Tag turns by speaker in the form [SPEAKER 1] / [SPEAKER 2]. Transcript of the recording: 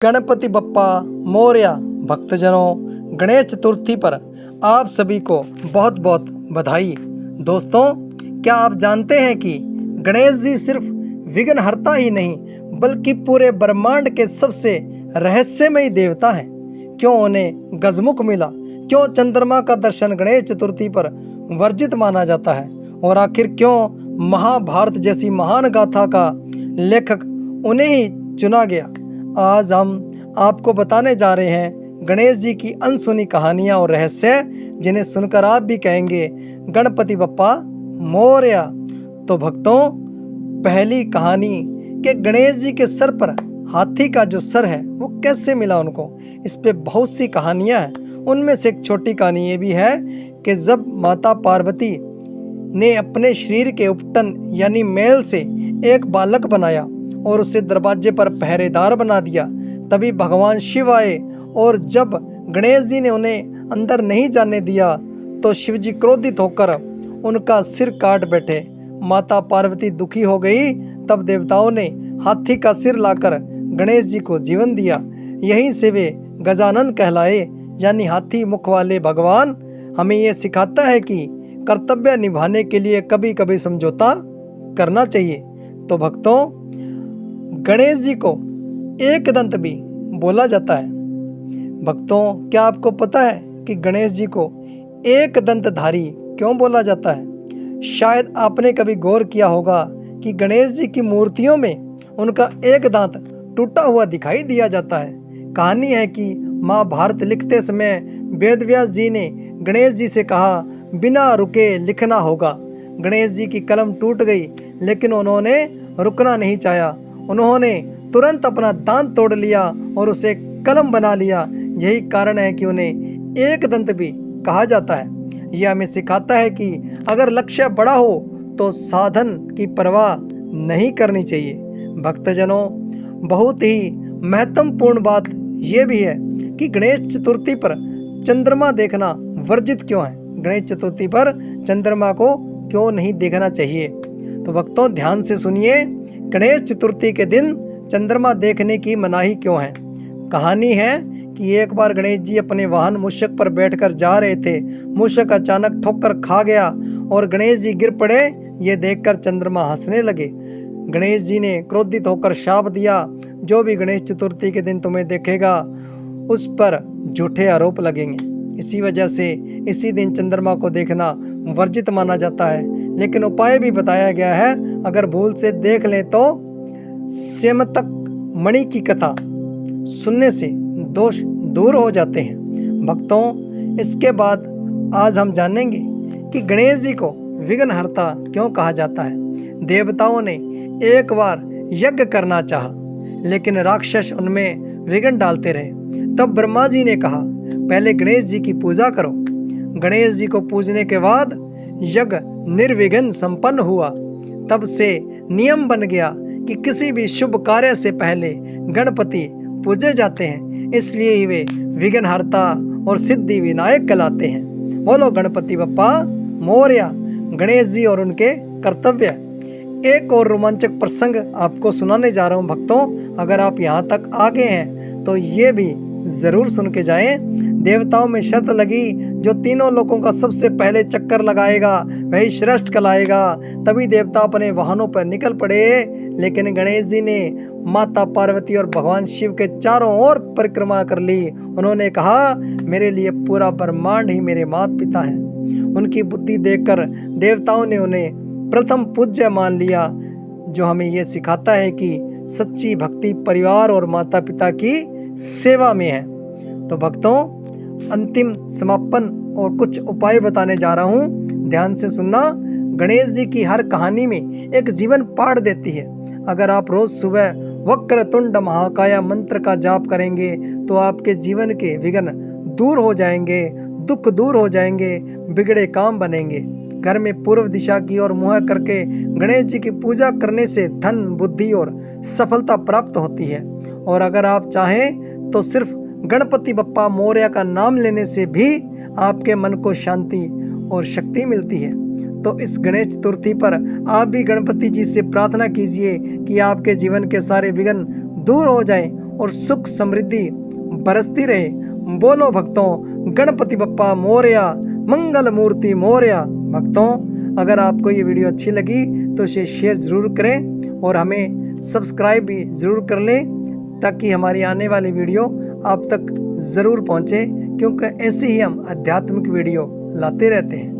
[SPEAKER 1] गणपति बप्पा मोरया। भक्तजनों, गणेश चतुर्थी पर आप सभी को बहुत बहुत बधाई। दोस्तों, क्या आप जानते हैं कि गणेश जी सिर्फ विघ्नहर्ता ही नहीं बल्कि पूरे ब्रह्मांड के सबसे रहस्यमयी देवता हैं। क्यों उन्हें गजमुख मिला? क्यों चंद्रमा का दर्शन गणेश चतुर्थी पर वर्जित माना जाता है? और आखिर क्यों महाभारत जैसी महान गाथा का लेखक उन्हें ही चुना गया? आज हम आपको बताने जा रहे हैं गणेश जी की अनसुनी कहानियां और रहस्य, जिन्हें सुनकर आप भी कहेंगे गणपति बप्पा मोरया। तो भक्तों, पहली कहानी कि गणेश जी के सर पर हाथी का जो सर है वो कैसे मिला उनको। इस पे बहुत सी कहानियां हैं। उनमें से एक छोटी कहानी ये भी है कि जब माता पार्वती ने अपने शरीर के उपटन यानी मैल से एक बालक बनाया और उसे दरवाजे पर पहरेदार बना दिया, तभी भगवान शिव आए। और जब गणेश जी ने उन्हें अंदर नहीं जाने दिया तो शिव जी क्रोधित होकर उनका सिर काट बैठे। माता पार्वती दुखी हो गई। तब देवताओं ने हाथी का सिर लाकर गणेश जी को जीवन दिया। यहीं से वे गजानन कहलाए, यानी हाथी मुख वाले भगवान। हमें ये सिखाता है कि कर्तव्य निभाने के लिए कभी कभी समझौता करना चाहिए। तो भक्तों, गणेश जी को एक दंत भी बोला जाता है। भक्तों, क्या आपको पता है कि गणेश जी को एक दंतधारी क्यों बोला जाता है? शायद आपने कभी गौर किया होगा कि गणेश जी की मूर्तियों में उनका एक दांत टूटा हुआ दिखाई दिया जाता है। कहानी है कि महाभारत लिखते समय वेदव्यास जी ने गणेश जी से कहा, बिना रुके लिखना होगा। गणेश जी की कलम टूट गई, लेकिन उन्होंने रुकना नहीं चाहा। उन्होंने तुरंत अपना दांत तोड़ लिया और उसे कलम बना लिया। यही कारण है कि उन्हें एक दंत भी कहा जाता है। यह हमें सिखाता है कि अगर लक्ष्य बड़ा हो तो साधन की परवाह नहीं करनी चाहिए। भक्तजनों, बहुत ही महत्वपूर्ण बात यह भी है कि गणेश चतुर्थी पर चंद्रमा देखना वर्जित क्यों है। गणेश चतुर्थी पर चंद्रमा को क्यों नहीं देखना चाहिए? तो भक्तों, ध्यान से सुनिए। गणेश चतुर्थी के दिन चंद्रमा देखने की मनाही क्यों है? कहानी है कि एक बार गणेश जी अपने वाहन मूषक पर बैठकर जा रहे थे। मूषक अचानक ठोकर खा गया और गणेश जी गिर पड़े। ये देखकर चंद्रमा हंसने लगे। गणेश जी ने क्रोधित होकर शाप दिया, जो भी गणेश चतुर्थी के दिन तुम्हें देखेगा उस पर झूठे आरोप लगेंगे। इसी वजह से इसी दिन चंद्रमा को देखना वर्जित माना जाता है। लेकिन उपाय भी बताया गया है। अगर भूल से देख लें तो स्यमतक मणि की कथा सुनने से दोष दूर हो जाते हैं। भक्तों, इसके बाद आज हम जानेंगे कि गणेश जी को विघ्नहर्ता क्यों कहा जाता है। देवताओं ने एक बार यज्ञ करना चाहा, लेकिन राक्षस उनमें विघ्न डालते रहे। तब ब्रह्मा जी ने कहा, पहले गणेश जी की पूजा करो। गणेश जी को पूजने के बाद यज्ञ निर्विघ्न संपन्न हुआ। तब से नियम बन गया कि किसी भी शुभ कार्य से पहले गणपति पूजे जाते हैं। इसलिए ही वे विघ्नहर्ता और सिद्धि विनायक कहलाते हैं। बोलो गणपति बप्पा मोरया। गणेश जी और उनके कर्तव्य। एक और रोमांचक प्रसंग आपको सुनाने जा रहा हूँ। भक्तों, अगर आप यहाँ तक आ गए हैं तो ये भी जरूर सुन के जाएं। देवताओं में शर्त लगी, जो तीनों लोगों का सबसे पहले चक्कर लगाएगा वही श्रेष्ठ कहलाएगा। तभी देवता अपने वाहनों पर निकल पड़े। लेकिन गणेश जी ने माता पार्वती और भगवान शिव के चारों ओर परिक्रमा कर ली। उन्होंने कहा, मेरे लिए पूरा ब्रह्मांड ही मेरे माता पिता है। उनकी बुद्धि देखकर देवताओं ने उन्हें प्रथम पूज्य मान लिया, जो हमें यह सिखाता है कि सच्ची भक्ति परिवार और माता पिता की सेवा में है। तो भक्तों, अंतिम समापन और कुछ उपाय बताने जा रहा हूँ, ध्यान से सुनना। गणेश जी की हर कहानी में एक जीवन पाठ देती है। अगर आप रोज सुबह वक्रतुंड महाकाय मंत्र का जाप करेंगे तो आपके जीवन के विघ्न दूर हो जाएंगे, दुख दूर हो जाएंगे, बिगड़े काम बनेंगे। घर में पूर्व दिशा की ओर मुँह करके गणेश जी की पूजा करने से धन, बुद्धि और सफलता प्राप्त होती है। और अगर आप चाहें तो सिर्फ गणपति बप्पा मोरया का नाम लेने से भी आपके मन को शांति और शक्ति मिलती है। तो इस गणेश चतुर्थी पर आप भी गणपति जी से प्रार्थना कीजिए कि आपके जीवन के सारे विघ्न दूर हो जाएं और सुख समृद्धि बरसती रहे। बोलो भक्तों, गणपति बप्पा मोरया, मंगल मूर्ति मोरया। भक्तों, अगर आपको ये वीडियो अच्छी लगी तो इसे शेयर ज़रूर करें और हमें सब्सक्राइब भी ज़रूर कर लें, ताकि हमारी आने वाली वीडियो आप तक ज़रूर पहुँचे, क्योंकि ऐसे ही हम आध्यात्मिक वीडियो लाते रहते हैं।